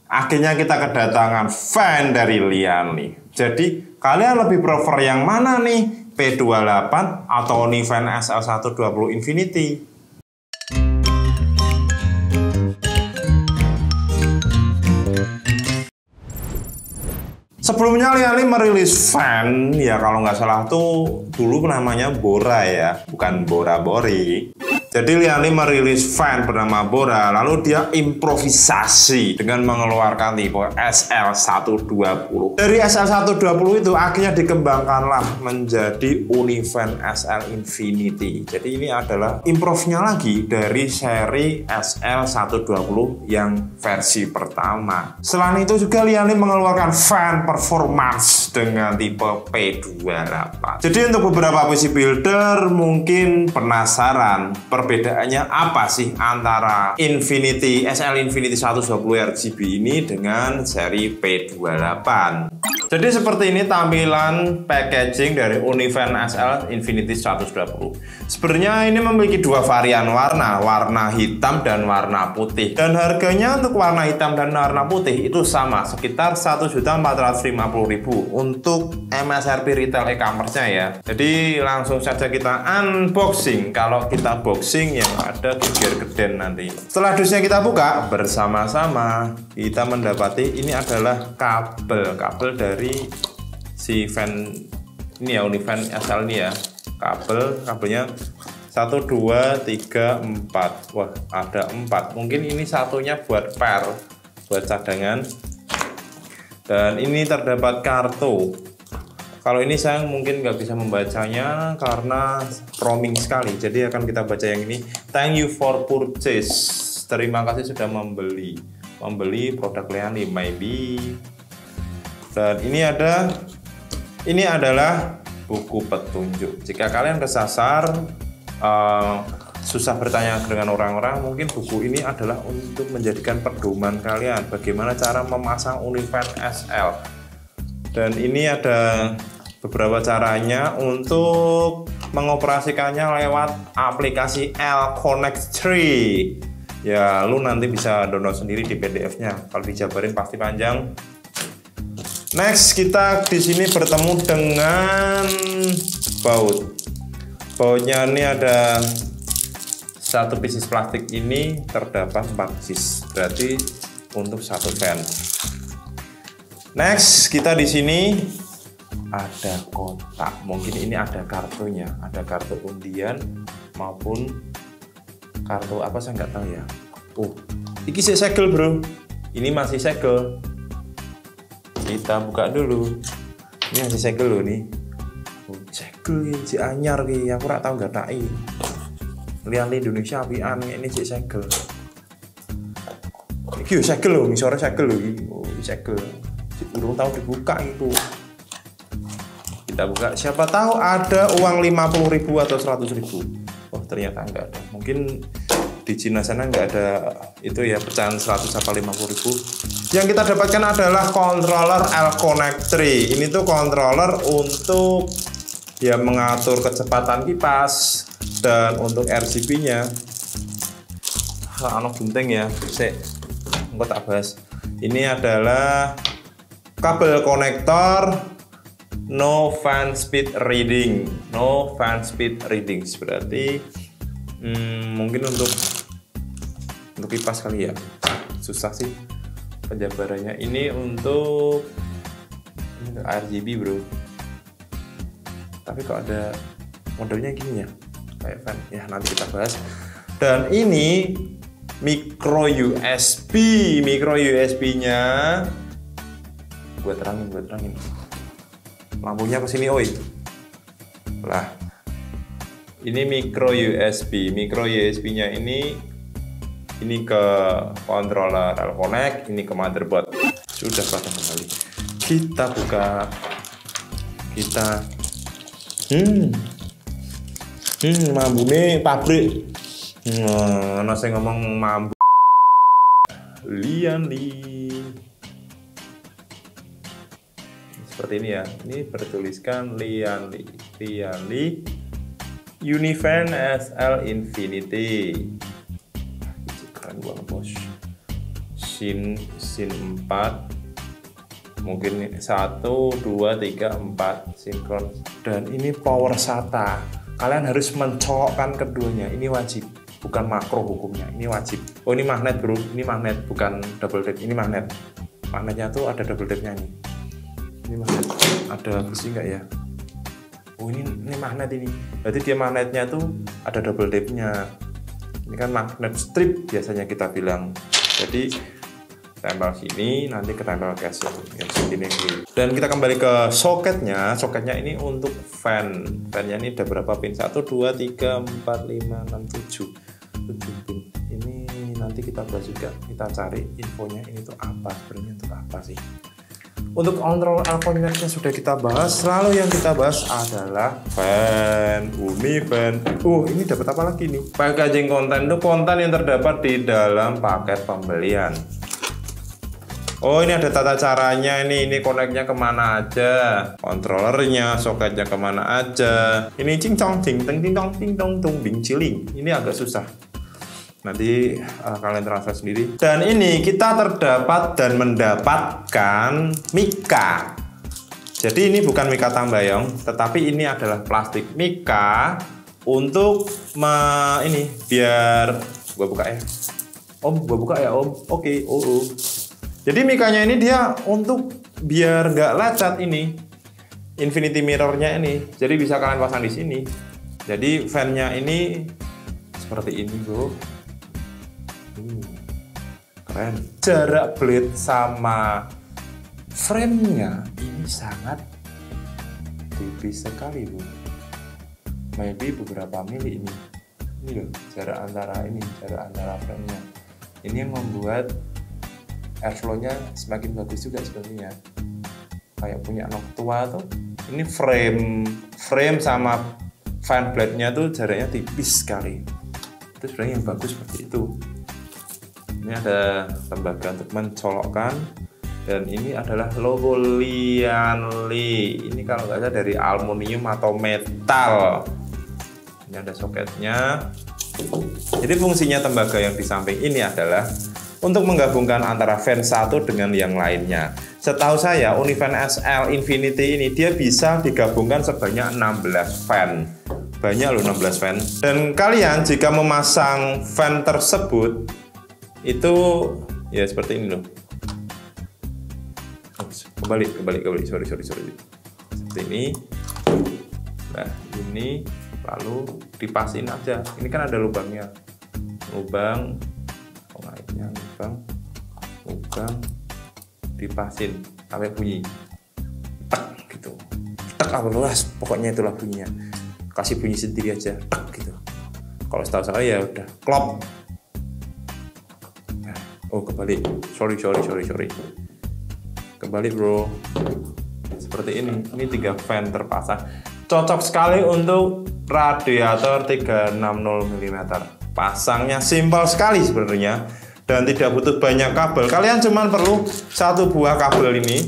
Akhirnya kita kedatangan fan dari Lianli. Jadi kalian lebih prefer yang mana nih? P28 atau Unifan SL120 Infinity? Sebelumnya Lianli merilis fan, ya kalau nggak salah tuh dulu namanya Bora ya, bukan Bora Bori. Jadi Lianli merilis fan bernama Bora, lalu dia improvisasi dengan mengeluarkan tipe SL120. Dari SL120 itu akhirnya dikembangkanlah menjadi Unifan SL Infinity. Jadi ini adalah improvnya lagi dari seri SL120 yang versi pertama. Selain itu juga Lianli mengeluarkan fan performance dengan tipe P28. Jadi untuk beberapa PC builder mungkin penasaran perbedaannya apa sih antara SL Infinity 120 RGB ini dengan seri P28. Jadi seperti ini tampilan packaging dari Unifan SL Infinity 120. Sebenarnya ini memiliki dua varian warna hitam dan warna putih. Dan harganya untuk warna hitam dan warna putih itu sama, sekitar 1.450.000 untuk MSRP retail e-commerce-nya ya. Jadi langsung saja kita unboxing. Kalau kita boxing yang ada geger-geden nanti. Setelah dusnya kita buka bersama-sama, kita mendapati ini adalah kabel dari si fan ini ya, Unifan SL ini ya. Kabelnya 1, 2, 3, 4. Wah, ada 4. Mungkin ini satunya buat buat cadangan. Dan ini terdapat kartu. Kalau ini saya mungkin nggak bisa membacanya karena roaming sekali. Jadi akan kita baca yang ini. Thank you for purchase. Terima kasih sudah membeli produk Lianli, maybe. Dan ini adalah buku petunjuk. Jika kalian kesasar, susah bertanya dengan orang-orang, mungkin buku ini adalah untuk menjadikan pedoman kalian bagaimana cara memasang Unifan SL. Dan ini ada beberapa caranya untuk mengoperasikannya lewat aplikasi L-Connect 3. Ya, lu nanti bisa download sendiri di PDF-nya. Kalau dijabarin pasti panjang. Next, kita di sini bertemu dengan baut. Bautnya ini ada satu pieces plastik, ini terdapat 4 pieces, berarti untuk satu fan. Next, kita di sini ada kotak. Mungkin ini ada kartunya, ada kartu undian maupun kartu apa saya nggak tahu ya. Ini segel bro. Ini masih segel. Kita buka dulu. Ini masih segel loh nih. Segel si anyar ki, aku ora tau gathaki. Lianli Indonesia apian ini si segel. Iki yo segel lho, ngisore segel lho iki. Segel. Urung tahu dibuka itu. Kita buka, siapa tahu ada uang 50.000 atau 100.000. Oh, ternyata enggak ada. Mungkin di Cina sana nggak ada itu ya, pecahan 100 apa 50.000. Yang kita dapatkan adalah controller L-Connect 3. Ini tuh controller untuk ya mengatur kecepatan kipas dan untuk RGB-nya. Ano gunting ya, enggak tak bahas. Ini adalah kabel konektor no fan speed reading. Berarti mungkin untuk kipas kali ya. Susah sih penjabarannya. Ini untuk RGB bro. Tapi kok ada modelnya gini ya, kayak fan ya, nanti kita bahas. Dan ini micro USB nya gue terangin lampunya ke sini, oi lah. Ini micro USB nya ini ke controller L-Connect, ini ke motherboard. Sudah pasang kembali. Kita buka. Mambune pabrik. Ana sing ngomong mambu. Lianli. Seperti ini ya. Ini bertuliskan Lianli Unifan SL Infinity. Keren banget bos. scene 4, mungkin 1, 2, 3, 4 sinkron. Dan ini power SATA, kalian harus mencolokkan keduanya, ini wajib, bukan makro hukumnya, ini wajib. Oh ini magnet bro, ini magnet, bukan double tap, ini magnet. Magnetnya tuh ada double tapnya nih. Ini magnet, ada besi nggak ya? Oh ini magnet ini, berarti dia magnetnya tuh ada double tapnya. Ini kan magnet strip biasanya kita bilang. Jadi tempel sini, nanti ketempel case yang segini. Dan kita kembali ke soketnya. Soketnya ini untuk fan. Fan-nya ini ada berapa pin? 1, 2, 3, 4, 5, 6, 7 pin. Ini nanti kita bahas juga. Kita cari infonya ini tuh apa sebenarnya, untuk apa sih. Untuk kontrol L-connectnya sudah kita bahas. Lalu yang kita bahas adalah fan, fan. Ini dapat apa lagi nih? Packaging konten itu konten yang terdapat di dalam paket pembelian. Oh ini ada tata caranya, ini koneknya kemana aja, kontrolernya, soketnya kemana aja. Ini cincong, ting ting ting tong ting tong tung bing ciling. Ini agak susah. Nanti kalian terasa sendiri. Dan ini kita terdapat dan mendapatkan mika. Jadi ini bukan mika tambayong, tetapi ini adalah plastik mika untuk ini biar gua buka ya. Gua buka ya Om. Oke. Jadi mikanya ini dia untuk biar nggak lecet ini infinity mirrornya ini. Jadi bisa kalian pasang di sini. Jadi fan-nya ini seperti ini bro. Keren. Jarak blade sama frame-nya ini sangat tipis sekali bu. Maybe beberapa mili ini. Ini loh jarak antara frame-nya. Ini yang membuat airflow-nya semakin bagus juga sebenarnya. Kayak punya anak tua tuh. Ini frame sama fan blade-nya tuh jaraknya tipis sekali. Itu sebenarnya yang bagus seperti itu. Ini ada tembaga untuk mencolokkan, dan ini adalah logo Lianli. Ini kalau nggak salah dari aluminium atau metal. Ini ada soketnya. Jadi fungsinya tembaga yang di samping ini adalah untuk menggabungkan antara fan satu dengan yang lainnya. Setahu saya Unifan SL Infinity ini dia bisa digabungkan sebanyak 16 fan. Banyak loh 16 fan. Dan kalian jika memasang fan tersebut itu ya seperti ini loh. Kembali. Sorry. Seperti ini. Nah, ini lalu dipasin aja. Ini kan ada lubangnya. Lubang dipasin sampai bunyi. Tak gitu. Tak apa luas, pokoknya itulah bunyinya. Kasih bunyi sendiri aja. Tak gitu. Kalau setahu saya ya udah klop. Kembali. Sorry. Kembali bro. Seperti ini. Ini 3 fan terpasang. Cocok sekali untuk radiator 360 mm. Pasangnya simpel sekali sebenarnya dan tidak butuh banyak kabel. Kalian cuma perlu 1 buah kabel ini.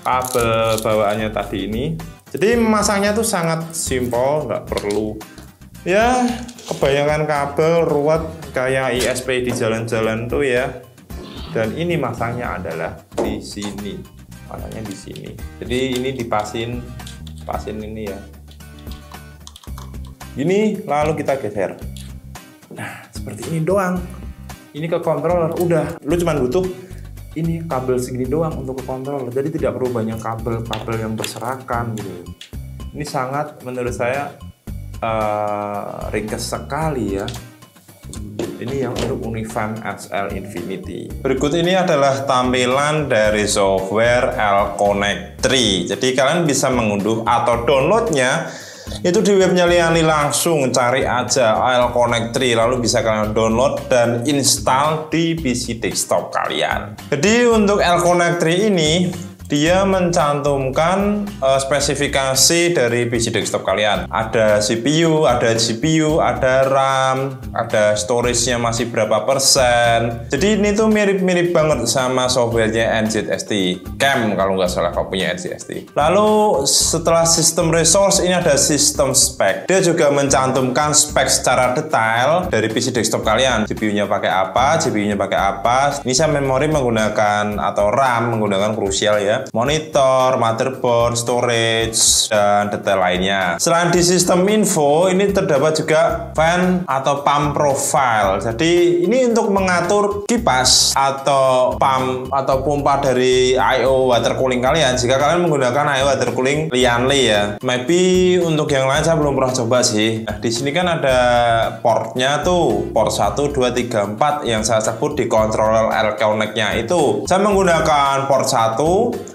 Kabel bawaannya tadi ini. Jadi memasangnya tuh sangat simpel, nggak perlu ya kebanyakan kabel ruwet kayak ISP di jalan-jalan tuh ya. Dan ini masangnya adalah di sini. Masangnya di sini. Jadi ini dipasin ini ya. Ini lalu kita geser. Nah, seperti ini doang. Ini ke controller udah. Lu cuma butuh ini kabel segini doang untuk ke controller. Jadi tidak perlu banyak kabel yang berserakan gitu. Ini sangat menurut saya ringkas sekali ya. Ini yang untuk Unifan SL Infinity. Berikut ini adalah tampilan dari software L-Connect 3. Jadi kalian bisa mengunduh atau downloadnya itu di webnya Lianli, langsung cari aja L-Connect 3, lalu bisa kalian download dan install di PC desktop kalian. Jadi untuk L-Connect 3 ini dia mencantumkan spesifikasi dari PC desktop kalian. Ada CPU, ada GPU, ada RAM, ada storage-nya masih berapa persen. Jadi ini tuh mirip-mirip banget sama softwarenya NZST. CAM kalau nggak salah kalau punya NZST. Lalu setelah sistem resource, ini ada sistem spek. Dia juga mencantumkan spek secara detail dari PC desktop kalian. GPU-nya pakai apa, GPU-nya pakai apa. Ini saya memori menggunakan atau RAM menggunakan Crucial ya. Monitor, motherboard, storage, dan detail lainnya. Selain di sistem info, ini terdapat juga fan atau pump profile. Jadi ini untuk mengatur kipas atau pump atau pompa dari I/O water cooling kalian. Jika kalian menggunakan I/O water cooling Lianli ya. Maybe untuk yang lain saya belum pernah coba sih. Nah, di sini kan ada portnya tuh, port 1, 2, 3, 4 yang saya sebut di controller L-Connect-nya itu. Saya menggunakan port 1.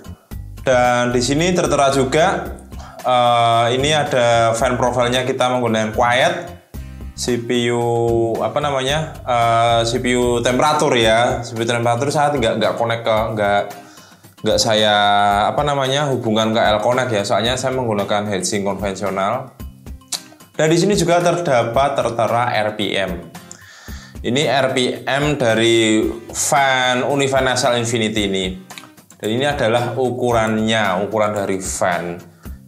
Dan di sini tertera juga ini ada fan profile-nya, kita menggunakan quiet, CPU apa namanya, CPU temperatur ya, CPU temperatur saya nggak connect ke nggak saya apa namanya hubungan ke L-Connect ya, soalnya saya menggunakan heatsink konvensional. Dan di sini juga tertera RPM. Ini RPM dari fan Universal Infinity ini. Dan ini adalah ukurannya, ukuran dari fan.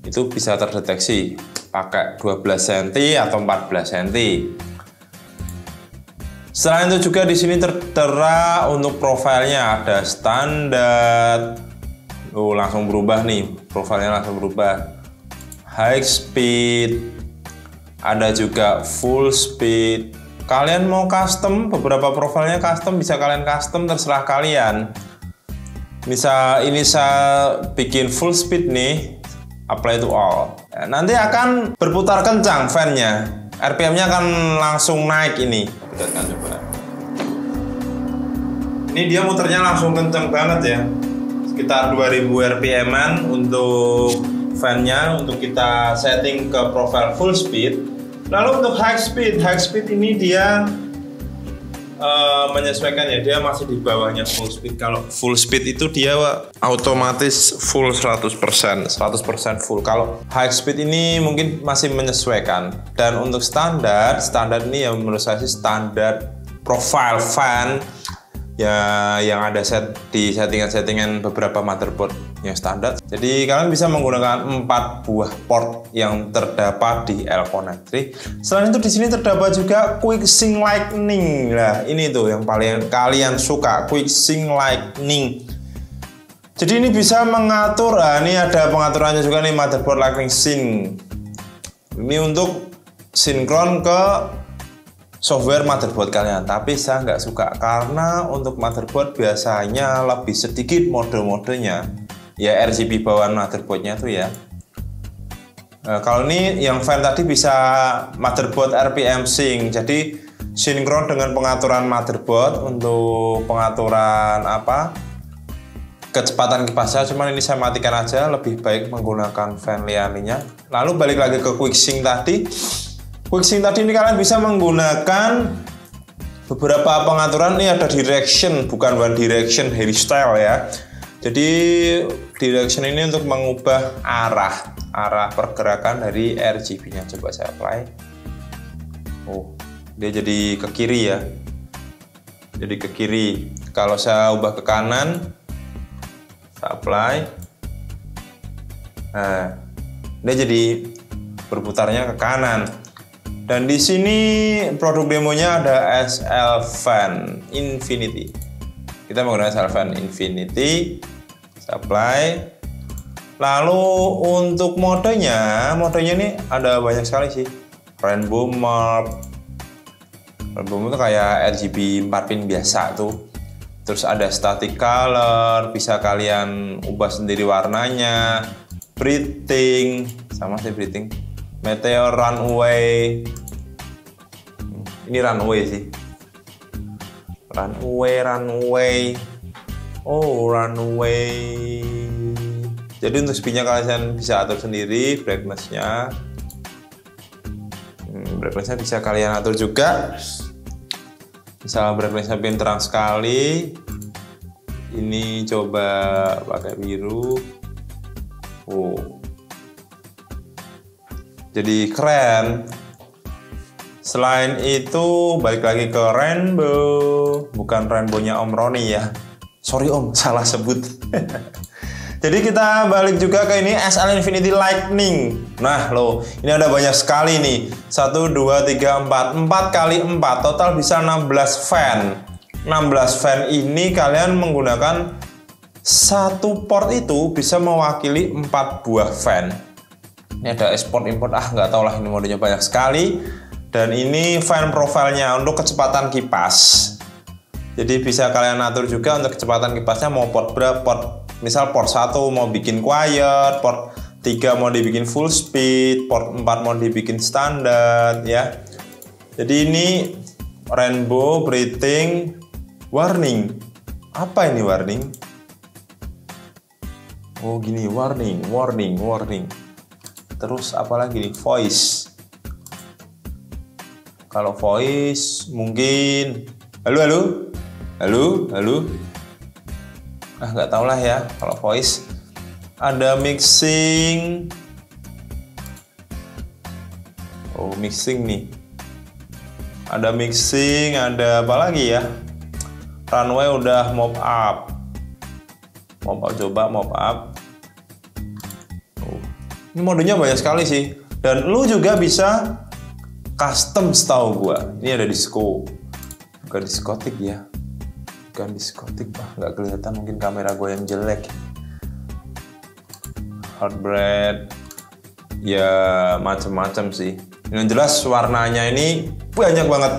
Itu bisa terdeteksi pakai 12 cm atau 14 cm. Selain itu juga di sini tertera untuk profilnya, ada standar. Langsung berubah nih, profilnya langsung berubah. High speed, ada juga full speed. Kalian mau custom, beberapa profilnya custom, bisa kalian custom, terserah kalian. Misal ini saya bikin full speed nih, apply to all. Nanti akan berputar kencang fan-nya. RPM-nya akan langsung naik ini. Kita akan coba. Ini dia muternya langsung kencang banget ya. Sekitar 2000 RPM-an untuk fan-nya, untuk kita setting ke profile full speed. Lalu untuk high speed ini dia menyesuaikan ya, dia masih di bawahnya full speed. Kalau full speed itu dia otomatis full 100% full. Kalau high speed ini mungkin masih menyesuaikan. Dan untuk standar ini yang menurut saya sih standar profile fan ya, yang ada di settingan beberapa motherboard yang standar. Jadi kalian bisa menggunakan 4 buah port yang terdapat di L-Connect. Selain itu di sini terdapat juga Quick Sync Lightning. Nah, ini tuh yang paling kalian suka, Quick Sync Lightning. Jadi ini bisa mengatur, ini ada pengaturannya juga nih, motherboard Lightning Sync. Ini untuk sinkron ke software motherboard kalian, tapi saya nggak suka karena untuk motherboard biasanya lebih sedikit mode-modenya ya, RGB bawaan motherboardnya tuh ya. Kalau ini yang fan tadi bisa motherboard RPM sync, jadi sinkron dengan pengaturan motherboard untuk pengaturan apa kecepatan kipasnya. Cuman ini saya matikan aja, lebih baik menggunakan fan Lianli-nya. Lalu balik lagi ke Quick Sync tadi. Quick Sync tadi ini kalian bisa menggunakan beberapa pengaturan. Ini ada direction, bukan one direction hairstyle ya. Jadi direction ini untuk mengubah arah pergerakan dari RGB-nya. Coba saya apply. Dia jadi ke kiri ya. Jadi ke kiri. Kalau saya ubah ke kanan, saya apply. Nah, dia jadi berputarnya ke kanan. Dan di sini produk demonya ada SL Fan Infinity. Kita menggunakan SL Fan Infinity. Apply. Lalu untuk modenya ini ada banyak sekali sih. Rainbow Mode. Rainbow Mode itu kayak RGB 4 pin biasa tuh. Terus ada static color, bisa kalian ubah sendiri warnanya. Breathing, sama sih breathing. Meteor runway. Ini runway sih. Runway. Runway. Jadi untuk speednya kalian bisa atur sendiri, brightness-nya. Brightness-nya bisa kalian atur juga. Misalnya brightness-nya terang sekali, Ini coba pakai biru. Oh, jadi keren. Selain itu balik lagi ke rainbow, bukan rainbownya Om Roni ya. Sorry Om, salah sebut. Jadi kita balik juga ke ini SL Infinity Lightning. Nah loh, ini ada banyak sekali nih. 1, 2, 3, 4 kali 4, total bisa 16 fan. 16 fan ini kalian menggunakan satu port itu bisa mewakili 4 buah fan. Ini ada export import, nggak tahu lah, ini modenya banyak sekali. Dan ini fan profilnya untuk kecepatan kipas. Jadi bisa kalian atur juga untuk kecepatan kipasnya mau port berapa. Misal port 1 mau bikin quiet, port 3 mau dibikin full speed, port 4 mau dibikin standar ya. Jadi ini rainbow breathing warning. Apa ini warning? Oh gini, warning. Terus apa lagi nih? Voice. Kalau voice mungkin halo. Nggak tau lah ya. Kalau voice ada mixing. Oh mixing nih. Ada mixing, ada apa lagi ya? Runway udah mop up. Coba mop up. Oh, ini modenya banyak sekali sih. Dan lu juga bisa custom setahu gua. Ini ada disco. Bukan diskotik ya. Bukan diskotik, nggak kelihatan, mungkin kamera gua yang jelek. Heartbread. Ya macem-macem sih. Yang jelas warnanya ini banyak banget.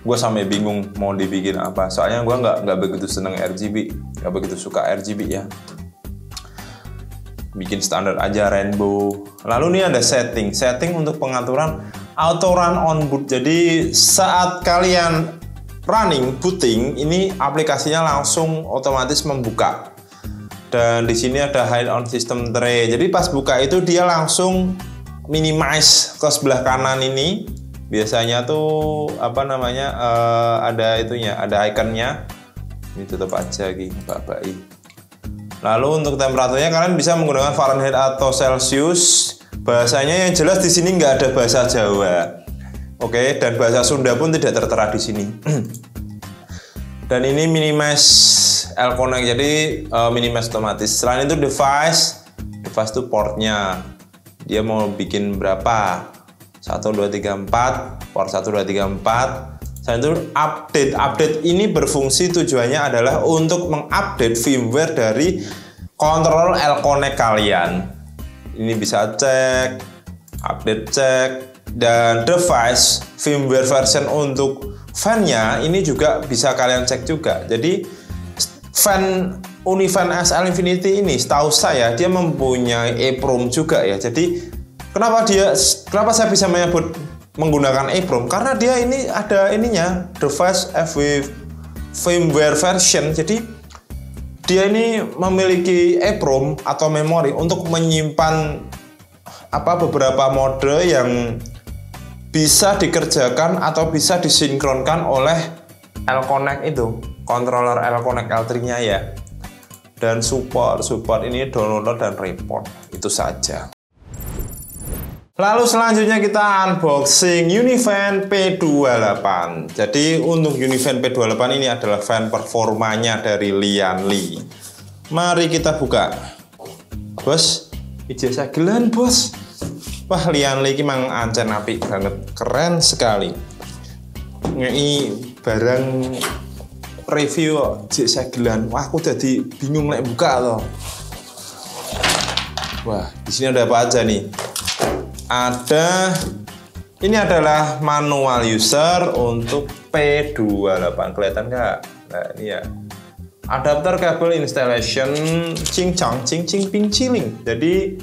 Gue sampai bingung mau dibikin apa. Soalnya gue nggak begitu seneng RGB, nggak begitu suka RGB ya. Bikin standar aja rainbow. Lalu ini ada setting untuk pengaturan auto run on boot. Jadi saat kalian running booting, ini aplikasinya langsung otomatis membuka. Dan di sini ada hide on system tray. Jadi pas buka itu dia langsung minimize ke sebelah kanan ini. Biasanya tuh apa namanya ada itunya, ada ikonnya. Ini tutup aja gini, babai. Lalu untuk temperaturnya kalian bisa menggunakan Fahrenheit atau Celsius. Bahasanya yang jelas di sini nggak ada bahasa Jawa. Oke, dan bahasa Sunda pun tidak tertera di sini. Dan ini minimize L-Connect, jadi minimize otomatis. Selain itu device itu portnya. Dia mau bikin berapa? 1, 2, 3, 4, port 1, 2, 3, 4. Selain itu update ini berfungsi, tujuannya adalah untuk mengupdate firmware dari control L-Connect kalian. Ini bisa cek, update cek, dan device firmware version untuk fan-nya ini juga bisa kalian cek juga. Jadi fan Unifan SL Infinity ini setahu saya dia mempunyai EEPROM juga ya. Jadi kenapa saya bisa menyebut menggunakan EEPROM? Karena dia ini ada ininya, device firmware version. Jadi dia ini memiliki EEPROM atau memori untuk menyimpan beberapa mode yang bisa dikerjakan atau bisa disinkronkan oleh L-Connect itu, controller L-Connect L3-nya ya. Dan support ini download dan report, itu saja. Lalu selanjutnya kita unboxing Unifan P28. Jadi untuk Unifan P28 ini adalah fan performanya dari Lian Li. Mari kita buka. Bos, ijazah gelan bos. Wah, Lian Li ini memang ancen apik banget, keren sekali. Ini barang review ijazah gelan. Wah, aku jadi bingung lek buka loh. Wah, di sini ada apa aja nih? Ini adalah manual user untuk P28, kelihatan nggak? Nah ini ya, adapter kabel installation cing ping ciling. Jadi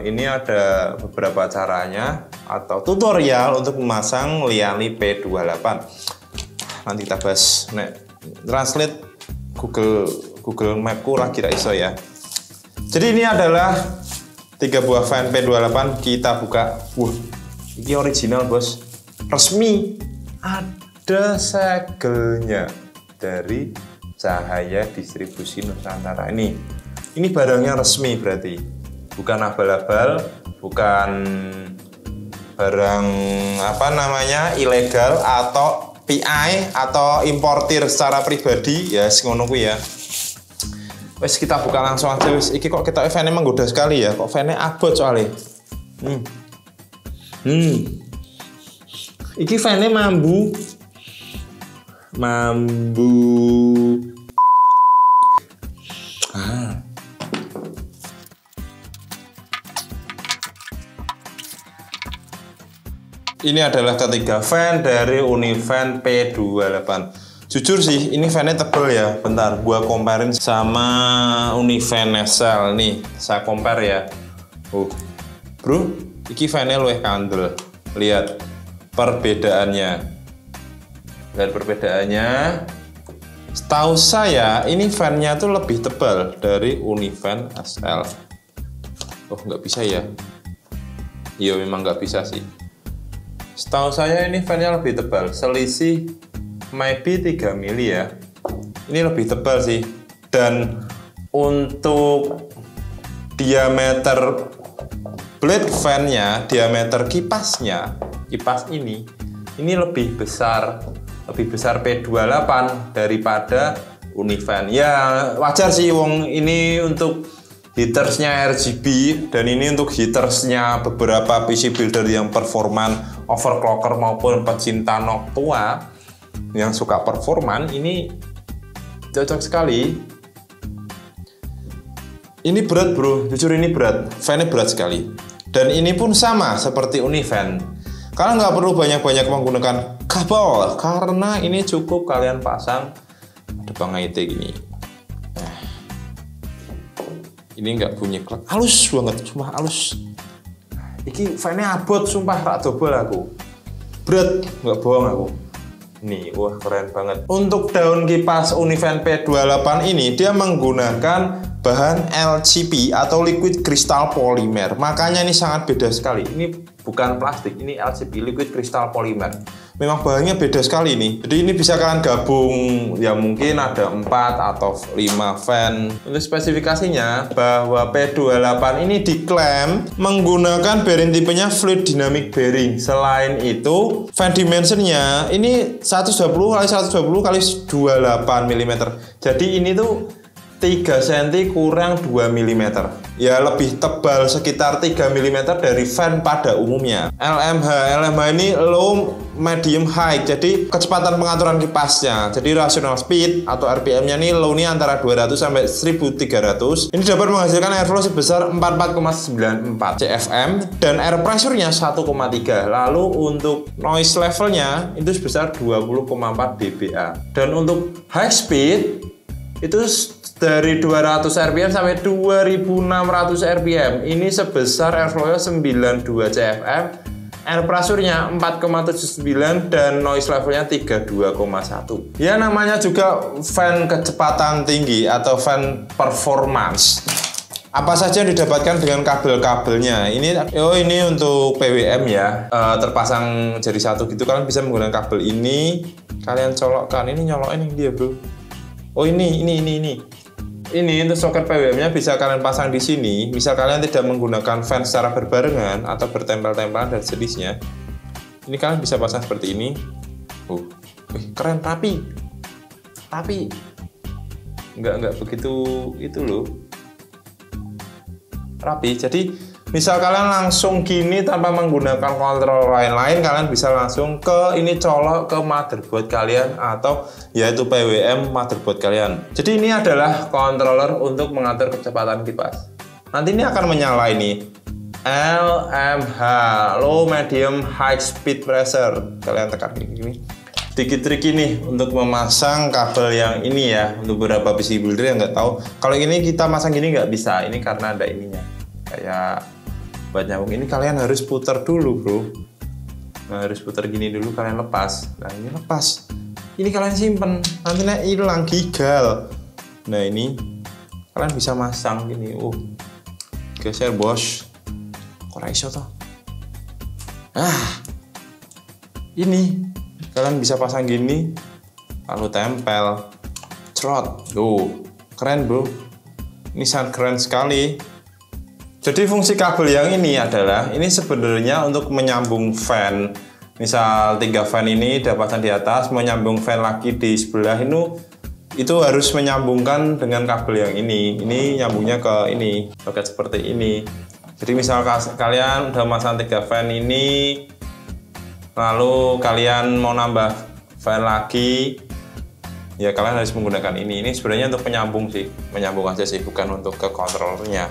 ini ada beberapa caranya atau tutorial untuk memasang Lian Li P28. Nanti kita bahas. Translate Google Mapku lah kira iso ya. Jadi ini adalah 3 buah fan P28, kita buka. Wah, ini original bos, resmi. Ada segelnya dari Cahaya Distribusi Nusantara. Ini barangnya resmi berarti, bukan abal-abal, bukan barang ilegal atau PI atau importir secara pribadi ya, ngono kuwi ya. Wes kita buka langsung aja wis. Iki kok kita fan-nya menggoda sekali ya. Kok fan-nya abot soalnya. Iki fan-nya mambu. Ini adalah ketiga fan dari Unifan P28. Jujur sih, ini fan-nya tebel ya. Bentar, gua comparein sama Unifan Nesal nih. Saya compare ya. Bro, iki fan-nya luwih kandel. Lihat perbedaannya. Setahu saya, ini fan-nya tuh lebih tebal dari Unifan SL. Oh, nggak bisa ya? Iya, memang nggak bisa sih. Setahu saya ini fan-nya lebih tebal, selisih maybe 3 mili ya. Ini lebih tebal sih. Dan untuk diameter blade fan-nya, diameter kipasnya, kipas ini lebih besar P28 daripada Unifan. Ya wajar sih, wong ini untuk heatersnya RGB dan ini untuk heatersnya beberapa PC builder yang performan, overclocker maupun pecinta Noctua yang suka performan, ini cocok sekali. Ini berat bro, jujur ini berat, fan-nya berat sekali. Dan ini pun sama seperti Unifan. Kalian nggak perlu banyak-banyak menggunakan kabel, karena ini cukup kalian pasang ada pengaitnya gini. Ini nggak bunyi klak, halus banget, sumpah halus. Iki fan-nya abot, sumpah rak dobel aku. Berat, nggak bohong aku. Nih, wah keren banget. Untuk daun kipas Unifan P28 ini, dia menggunakan bahan LCP atau liquid crystal polymer. Makanya ini sangat beda sekali. Ini bukan plastik, ini LCP, liquid crystal polymer. Memang bahannya beda sekali nih. Jadi ini bisa kalian gabung, ya mungkin ada 4 atau 5 fan. Untuk spesifikasinya, bahwa P28 ini diklaim menggunakan bearing tipenya fluid dynamic bearing. Selain itu, fan dimensionnya ini 120 x 120 x 28 mm. Jadi ini tuh 3 cm kurang 2 mm. Ya lebih tebal sekitar 3 mm dari fan pada umumnya. LMH ini low, medium, high. Jadi kecepatan pengaturan kipasnya. Jadi rational speed atau RPM-nya ini low nya antara 200 sampai 1300. Ini dapat menghasilkan airflow sebesar 44,94 CFM dan air pressure-nya 1,3. Lalu untuk noise level-nya itu sebesar 20,4 dBA. Dan untuk high speed itu dari 200 rpm sampai 2600 rpm. Ini sebesar airflow-nya 92 CFM, air pressure-nya 4,79 dan noise level-nya 32,1. Ya namanya juga fan kecepatan tinggi atau fan performance. Apa saja yang didapatkan dengan kabel-kabelnya? Ini untuk PWM ya, terpasang jadi satu gitu. Kalian bisa menggunakan kabel ini, kalian colokkan. Ini nyolokin dia bro. Oh ini. Ini untuk soket PWM-nya bisa kalian pasang di sini. Misal kalian tidak menggunakan fan secara berbarengan atau bertempel-tempelan dan sejenisnya, ini kalian bisa pasang seperti ini. Keren, tapi nggak begitu itu loh, rapi. Jadi misal kalian langsung gini tanpa menggunakan kontrol lain-lain, kalian bisa langsung ke ini colok ke motherboard kalian atau yaitu PWM motherboard kalian. Jadi ini adalah controller untuk mengatur kecepatan kipas. Nanti ini akan menyala ini LMH, low, medium, high speed pressure. Kalian tekan gini. Sedikit trik ini untuk memasang kabel yang ini ya, untuk beberapa PC builder yang nggak tahu. Kalau ini kita masang gini nggak bisa, ini karena ada ininya. Kayak buat nyambung ini kalian harus putar dulu bro. Nah, harus putar gini dulu, kalian lepas. Nah ini lepas, ini kalian simpen, nantinya hilang gigal. Nah ini kalian bisa masang gini. Geser bos, kok iso toh. Ini kalian bisa pasang gini lalu tempel, Trot. Tuh, keren bro. Ini sangat keren sekali. Jadi fungsi kabel yang ini adalah, ini sebenarnya untuk menyambung fan. Misal 3 fan ini dapatkan di atas, menyambung fan lagi di sebelah itu harus menyambungkan dengan kabel yang ini. Ini nyambungnya ke ini, pakai seperti ini. Jadi misal kalian udah masang 3 fan ini, lalu kalian mau nambah fan lagi, ya kalian harus menggunakan ini. Ini sebenarnya untuk penyambung sih, menyambung aja sih, bukan untuk ke kontrolnya.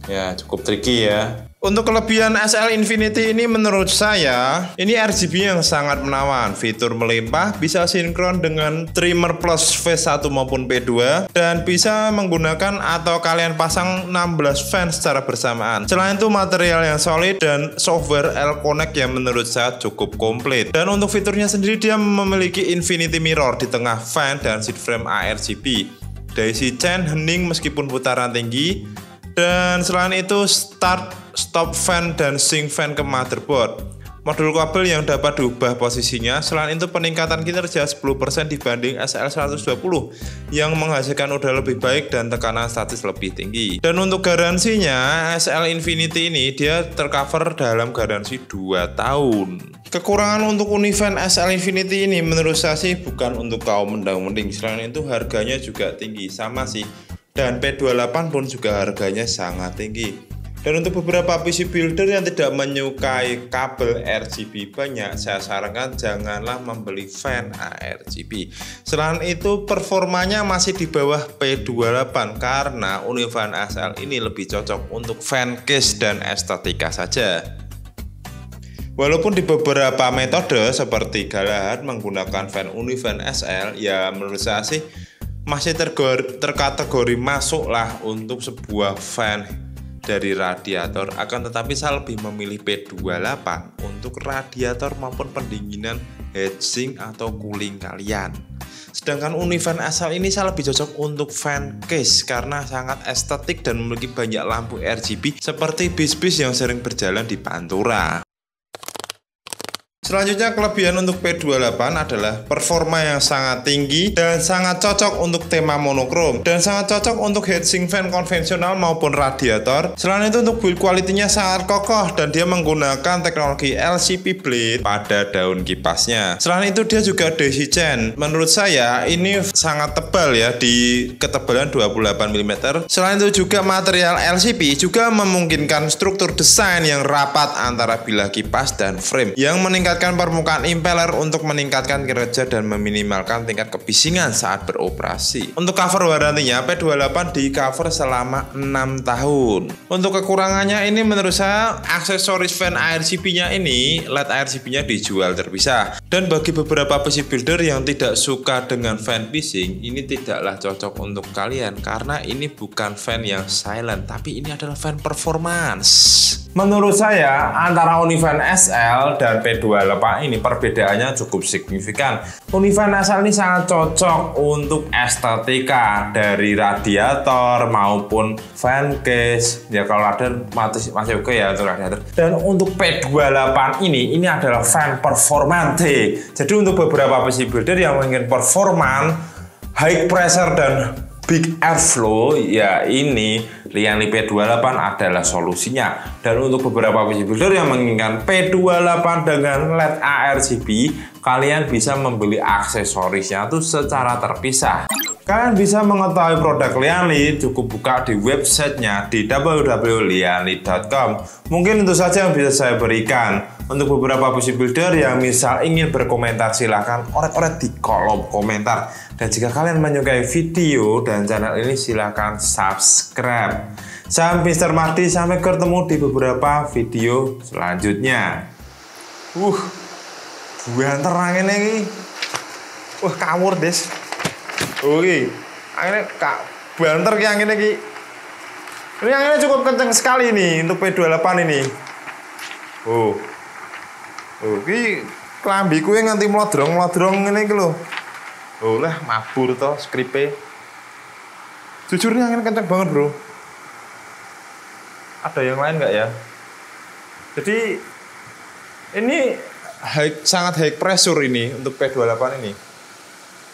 Ya cukup tricky ya. Untuk kelebihan SL Infinity ini menurut saya, ini RGB yang sangat menawan. Fitur melimpah, bisa sinkron dengan trimmer plus V1 maupun P2, dan bisa menggunakan atau kalian pasang 16 fan secara bersamaan. Selain itu material yang solid dan software L-Connect yang menurut saya cukup komplit. Dan untuk fiturnya sendiri, dia memiliki infinity mirror di tengah fan dan seat frame ARGB. Daisy chain hening meskipun putaran tinggi. Dan selain itu start, stop fan, dan sync fan ke motherboard. Modul kabel yang dapat diubah posisinya. Selain itu peningkatan kinerja 10% dibanding SL120 yang menghasilkan udara lebih baik dan tekanan statis lebih tinggi. Dan untuk garansinya, SL Infinity ini dia tercover dalam garansi 2 tahun. Kekurangan untuk Unifan SL Infinity ini menurut saya sih bukan untuk kaum mendang-mending. Selain itu harganya juga tinggi, sama sih. Dan P28 pun juga harganya sangat tinggi. Dan untuk beberapa PC builder yang tidak menyukai kabel RGB banyak, saya sarankan janganlah membeli fan ARGB. Selain itu performanya masih di bawah P28 karena Unifan SL ini lebih cocok untuk fan case dan estetika saja. Walaupun di beberapa metode seperti Galahad menggunakan fan Unifan SL, ya menurut saya sih masih terkategori masuklah untuk sebuah fan dari radiator, akan tetapi saya lebih memilih P28 untuk radiator maupun pendinginan heatsink atau cooling kalian. Sedangkan Unifan SL ini saya lebih cocok untuk fan case karena sangat estetik dan memiliki banyak lampu RGB seperti bis-bis yang sering berjalan di Pantura. Selanjutnya kelebihan untuk P28 adalah performa yang sangat tinggi dan sangat cocok untuk tema monokrom dan sangat cocok untuk heatsink fan konvensional maupun radiator. Selain itu untuk build quality-nya sangat kokoh dan dia menggunakan teknologi LCP blade pada daun kipasnya. Selain itu dia juga daisy chain. Menurut saya ini sangat tebal ya, di ketebalan 28 mm. Selain itu juga material LCP juga memungkinkan struktur desain yang rapat antara bilah kipas dan frame yang meningkatkan permukaan impeller untuk meningkatkan kinerja dan meminimalkan tingkat kebisingan saat beroperasi. Untuk cover warantinya, P28 di cover selama 6 tahun. Untuk kekurangannya ini menurut saya aksesoris fan ARGB-nya ini, LED ARGB-nya dijual terpisah. Dan bagi beberapa PC builder yang tidak suka dengan fan bising, ini tidaklah cocok untuk kalian karena ini bukan fan yang silent, tapi ini adalah fan performance. Menurut saya antara Unifan SL dan P28 ini perbedaannya cukup signifikan. Unifan SL ini sangat cocok untuk estetika dari radiator maupun fan case. Ya kalau ada masih oke ya untuk radiator. Dan untuk P28 ini adalah fan performante. Jadi untuk beberapa PC builder yang ingin performan, high pressure dan big airflow, ya ini Lian P28 adalah solusinya. Dan untuk beberapa PC builder yang menginginkan P28 dengan LED ARGB, kalian bisa membeli aksesorisnya itu secara terpisah. Kalian bisa mengetahui produk Lianli cukup buka di websitenya di www.lianli.com. Mungkin itu saja yang bisa saya berikan. Untuk beberapa PC builder yang misal ingin berkomentar, silahkan oret-oret di kolom komentar. Dan jika kalian menyukai video dan channel ini, silahkan subscribe. Saya Mr. Mahdi, sampai ketemu di beberapa video selanjutnya. Buanter angin ini. Kawur des. Oke, akhirnya kak banter ki anginnya ki. Ini anginnya cukup kenceng sekali nih untuk P28 ini. Ki klambiku yang nganti melodrong ini ki lho. Lah mabur toh skripe. Jujur nih angin kenceng banget bro. Ada yang lain nggak ya? Jadi ini sangat high pressure ini untuk P28 ini.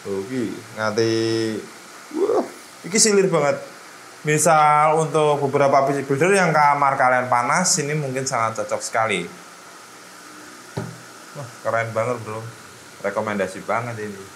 Oke, nganti wah, ini silir banget. Misal untuk beberapa PC builder yang kamar kalian panas, ini mungkin sangat cocok sekali. Wah, keren banget bro. Rekomendasi banget ini.